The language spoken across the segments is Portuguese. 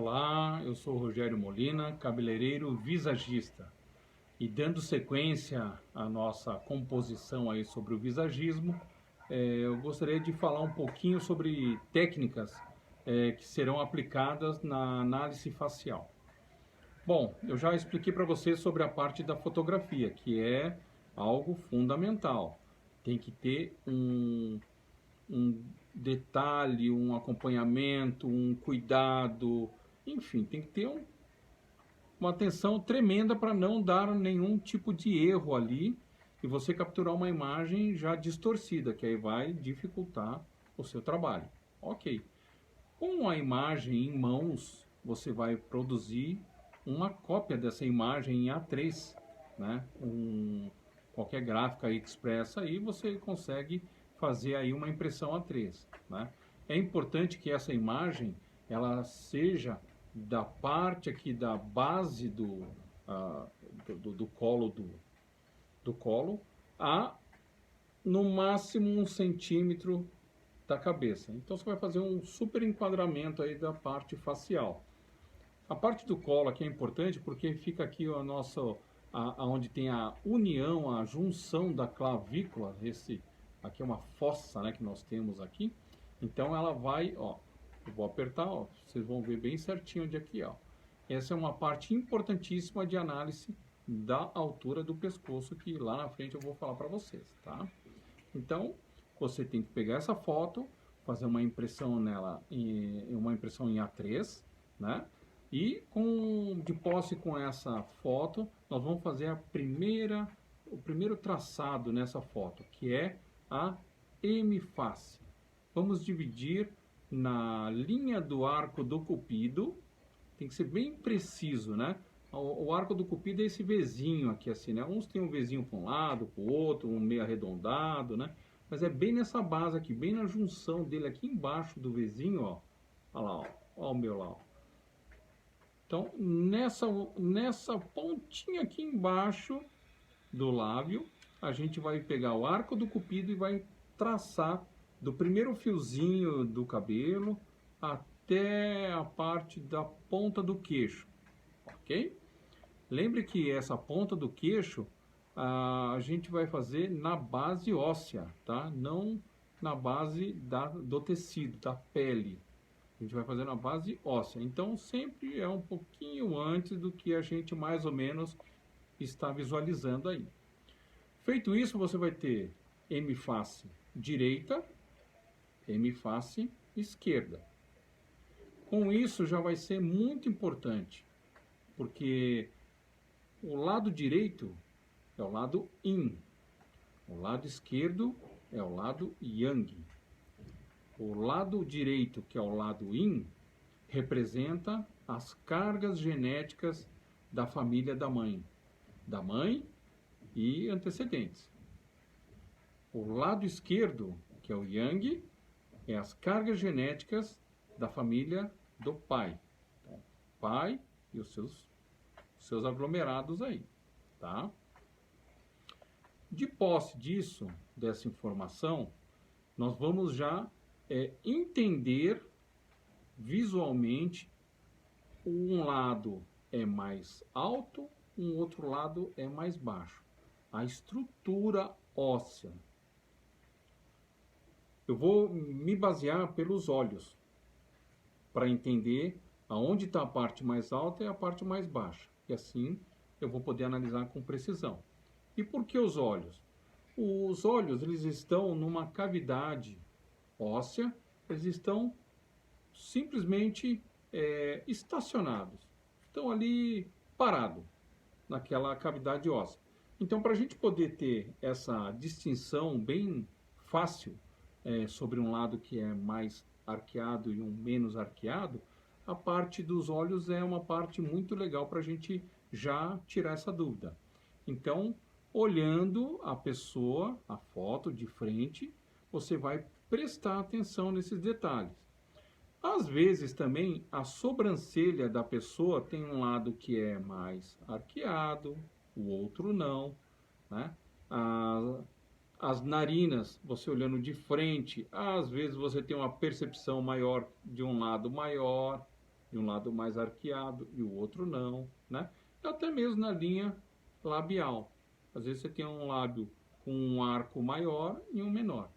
Olá, eu sou o Rogério Molina, cabeleireiro visagista. E dando sequência à nossa composição aí sobre o visagismo, eu gostaria de falar um pouquinho sobre técnicas que serão aplicadas na análise facial. Bom, eu já expliquei para você sobre a parte da fotografia, que é algo fundamental. Tem que ter um detalhe, um acompanhamento, um cuidado, enfim, tem que ter uma atenção tremenda para não dar nenhum tipo de erro ali e você capturar uma imagem já distorcida, que aí vai dificultar o seu trabalho. Ok. Com a imagem em mãos, você vai produzir uma cópia dessa imagem em A3, né? Qualquer gráfica expressa aí, você consegue fazer aí uma impressão A3, né? É importante que essa imagem ela seja da parte aqui da base do colo do colo a no máximo 1 centímetro da cabeça. Então você vai fazer um super enquadramento aí da parte facial. A parte do colo aqui é importante porque fica aqui o nosso, onde tem a união, a junção da clavícula. Aqui é uma fossa, né, que nós temos aqui. Então ela vai, ó, eu vou apertar, ó, vocês vão ver bem certinho onde aqui, ó. Essa é uma parte importantíssima de análise da altura do pescoço que lá na frente eu vou falar para vocês, tá? Então você tem que pegar essa foto, fazer uma impressão nela, uma impressão em A3, né? E de posse com essa foto, nós vamos fazer o primeiro traçado nessa foto, que é a hemiface. Vamos dividir na linha do arco do cupido, tem que ser bem preciso, né? O arco do cupido é esse Vzinho aqui, assim, né? Uns tem um Vzinho para um lado, para o outro, um meio arredondado, né? Mas é bem nessa base aqui, bem na junção dele, aqui embaixo do Vzinho, ó. Olha lá, ó. Olha o meu lá, ó. Então, nessa pontinha aqui embaixo do lábio, a gente vai pegar o arco do cupido e vai traçar do primeiro fiozinho do cabelo até a parte da ponta do queixo, ok? Lembre que essa ponta do queixo a gente vai fazer na base óssea, tá? Não na base do tecido, da pele. A gente vai fazer na base óssea. Então, sempre é um pouquinho antes do que a gente mais ou menos está visualizando aí. Feito isso, você vai ter hemiface direita, hemiface esquerda. Com isso, já vai ser muito importante, porque o lado direito é o lado yin, o lado esquerdo é o lado yang. O lado direito, que é o lado yin, representa as cargas genéticas da família da mãe e antecedentes. O lado esquerdo, que é o yang, é as cargas genéticas da família do pai. Então, pai e os seus aglomerados aí, tá? De posse dessa informação, nós vamos já entender visualmente um lado é mais alto, um outro lado é mais baixo. A estrutura óssea. Eu vou me basear pelos olhos para entender aonde está a parte mais alta e a parte mais baixa. E assim eu vou poder analisar com precisão. E por que os olhos? Os olhos eles estão numa cavidade óssea, eles estão simplesmente estacionados, estão ali parados naquela cavidade óssea. Então, para a gente poder ter essa distinção bem fácil sobre um lado que é mais arqueado e um menos arqueado, a parte dos olhos é uma parte muito legal para a gente já tirar essa dúvida. Então, olhando a pessoa, a foto de frente, você vai prestar atenção nesses detalhes. Às vezes também a sobrancelha da pessoa tem um lado que é mais arqueado, o outro não, né? As narinas, você olhando de frente, às vezes você tem uma percepção maior de um lado maior, e um lado mais arqueado e o outro não, né? E até mesmo na linha labial. Às vezes você tem um lábio com um arco maior e um menor.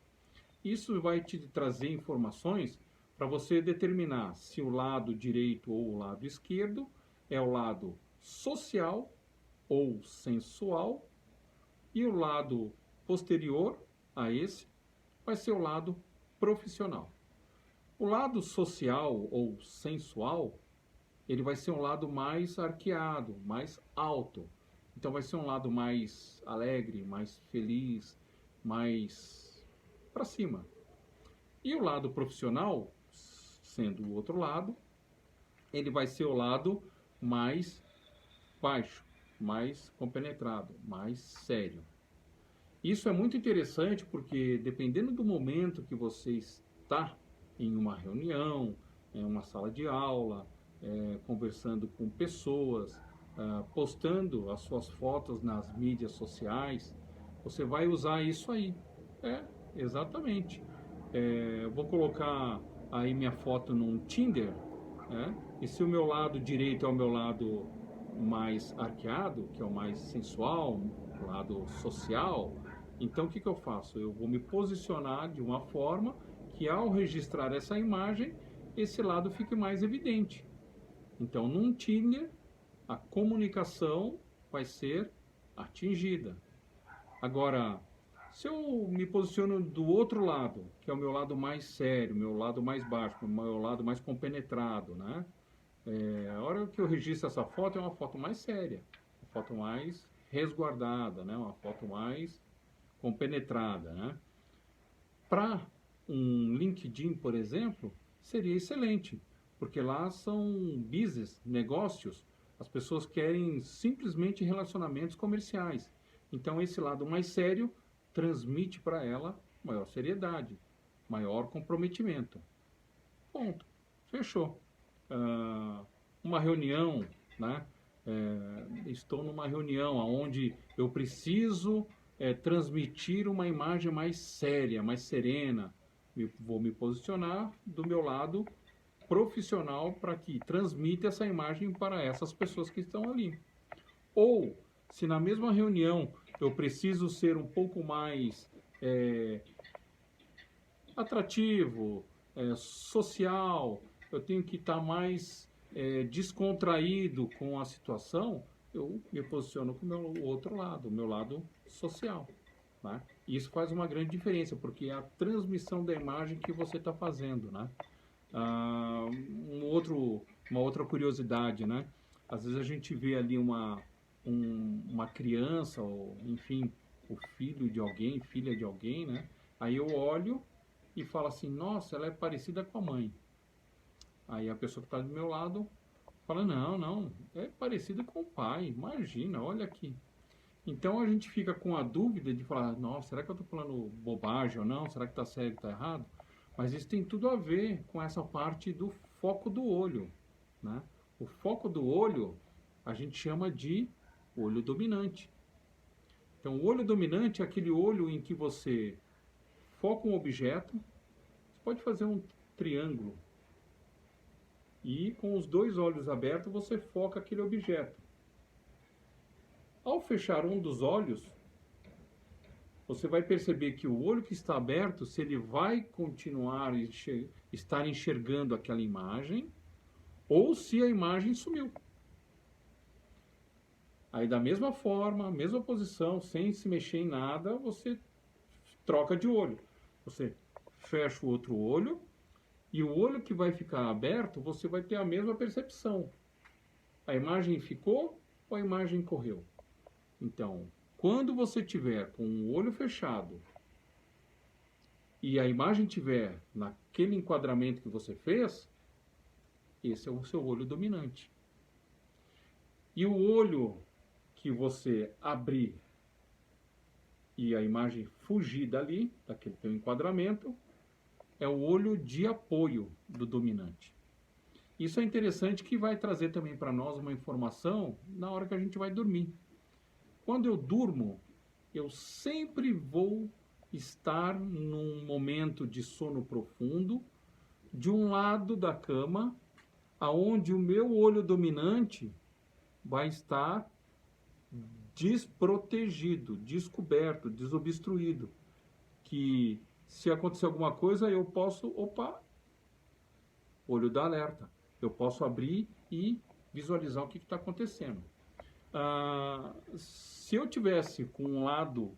Isso vai te trazer informações para você determinar se o lado direito ou o lado esquerdo é o lado social ou sensual, e o lado posterior a esse vai ser o lado profissional. O lado social ou sensual, ele vai ser um lado mais arqueado, mais alto. Então vai ser um lado mais alegre, mais feliz, mais para cima. E o lado profissional, sendo o outro lado, ele vai ser o lado mais baixo, mais compenetrado, mais sério. Isso é muito interessante porque, dependendo do momento que você está em uma reunião, em uma sala de aula, conversando com pessoas, postando as suas fotos nas mídias sociais, você vai usar isso aí. Exatamente. Eu vou colocar aí minha foto num Tinder, né? E se o meu lado direito é o meu lado mais arqueado, que é o mais sensual, o lado social, então o que eu faço? Eu vou me posicionar de uma forma que, ao registrar essa imagem, esse lado fique mais evidente. Então, num Tinder, a comunicação vai ser atingida. Agora, se eu me posiciono do outro lado, que é o meu lado mais sério, meu lado mais baixo, o meu lado mais compenetrado, né? A hora que eu registro essa foto, é uma foto mais séria, uma foto mais resguardada, né? Uma foto mais compenetrada, né? Para um LinkedIn, por exemplo, seria excelente, porque lá são business, negócios, as pessoas querem simplesmente relacionamentos comerciais. Então, esse lado mais sério transmite para ela maior seriedade, maior comprometimento. Ponto. Fechou. Uma reunião, né? Estou numa reunião onde eu preciso transmitir uma imagem mais séria, mais serena. Vou me posicionar do meu lado profissional para que transmita essa imagem para essas pessoas que estão ali. Ou, se na mesma reunião eu preciso ser um pouco mais atrativo, social, eu tenho que estar mais descontraído com a situação, eu me posiciono com o meu outro lado, o meu lado social. Né? E isso faz uma grande diferença, porque é a transmissão da imagem que você está fazendo. Né? Uma outra curiosidade, né? Às vezes a gente vê ali uma criança, ou enfim, o filho de alguém, filha de alguém, né? Aí eu olho e falo assim, nossa, ela é parecida com a mãe. Aí a pessoa que está do meu lado fala, não, não, é parecida com o pai, imagina, olha aqui. Então a gente fica com a dúvida de falar, nossa, será que eu estou falando bobagem ou não? Será que está certo ou está errado? Mas isso tem tudo a ver com essa parte do foco do olho, né? O foco do olho a gente chama de olho dominante. Então, o olho dominante é aquele olho em que você foca um objeto, você pode fazer um triângulo, e com os dois olhos abertos você foca aquele objeto. Ao fechar um dos olhos, você vai perceber que o olho que está aberto, se ele vai continuar estar enxergando aquela imagem, ou se a imagem sumiu. Aí da mesma forma, mesma posição, sem se mexer em nada, você troca de olho. Você fecha o outro olho, e o olho que vai ficar aberto, você vai ter a mesma percepção. A imagem ficou ou a imagem correu? Então, quando você tiver com o olho fechado e a imagem tiver naquele enquadramento que você fez, esse é o seu olho dominante. E o olho que você abrir e a imagem fugir dali, daquele teu enquadramento, é o olho de apoio do dominante. Isso é interessante, que vai trazer também para nós uma informação na hora que a gente vai dormir. Quando eu durmo, eu sempre vou estar num momento de sono profundo, de um lado da cama, aonde o meu olho dominante vai estar desprotegido, descoberto, desobstruído, que se acontecer alguma coisa eu posso, opa, olho da alerta, eu posso abrir e visualizar o que está acontecendo. Se eu tivesse com um lado,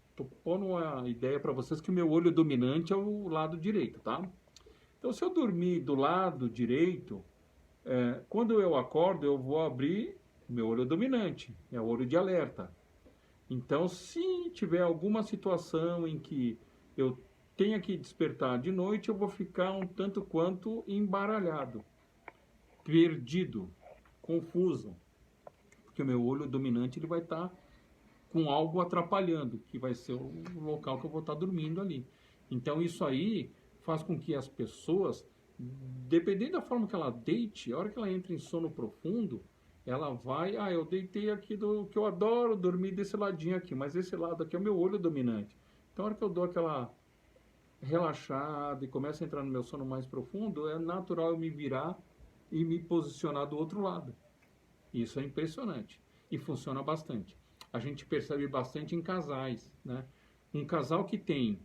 estou pondo uma ideia para vocês que o meu olho dominante é o lado direito, tá? Então, se eu dormir do lado direito, quando eu acordo, eu vou abrir meu olho dominante, é o olho de alerta. Então, se tiver alguma situação em que eu tenha que despertar de noite, eu vou ficar um tanto quanto embaralhado, perdido, confuso, porque o meu olho dominante ele vai estar com algo atrapalhando, que vai ser o local que eu vou estar dormindo ali. Então, isso aí faz com que as pessoas, dependendo da forma que ela deite, a hora que ela entra em sono profundo, ela vai, eu deitei aqui do que eu adoro, dormir desse ladinho aqui, mas esse lado aqui é o meu olho dominante. Então, a hora que eu dou aquela relaxada e começo a entrar no meu sono mais profundo, é natural eu me virar e me posicionar do outro lado. Isso é impressionante e funciona bastante. A gente percebe bastante em casais, né? Um casal que tem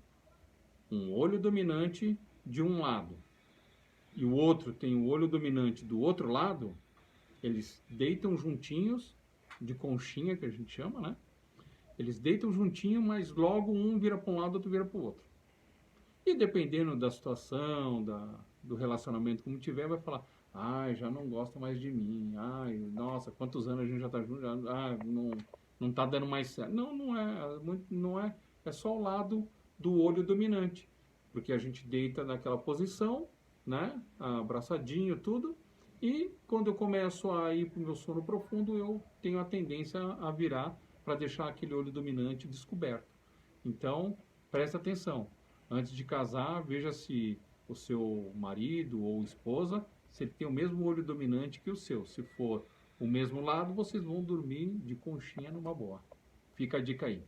um olho dominante de um lado e o outro tem o olho dominante do outro lado, eles deitam juntinhos, de conchinha que a gente chama, né? Eles deitam juntinho, mas logo um vira para um lado, outro vira para o outro. E dependendo da situação, do relacionamento como tiver, vai falar, já não gosta mais de mim, nossa, quantos anos a gente já está junto, não está dando mais certo. Não, não é, é só o lado do olho dominante, porque a gente deita naquela posição, né, abraçadinho, tudo, e quando eu começo a ir para o meu sono profundo, eu tenho a tendência a virar para deixar aquele olho dominante descoberto. Então, presta atenção. Antes de casar, veja se o seu marido ou esposa, se ele tem o mesmo olho dominante que o seu. Se for o mesmo lado, vocês vão dormir de conchinha numa boa. Fica a dica aí.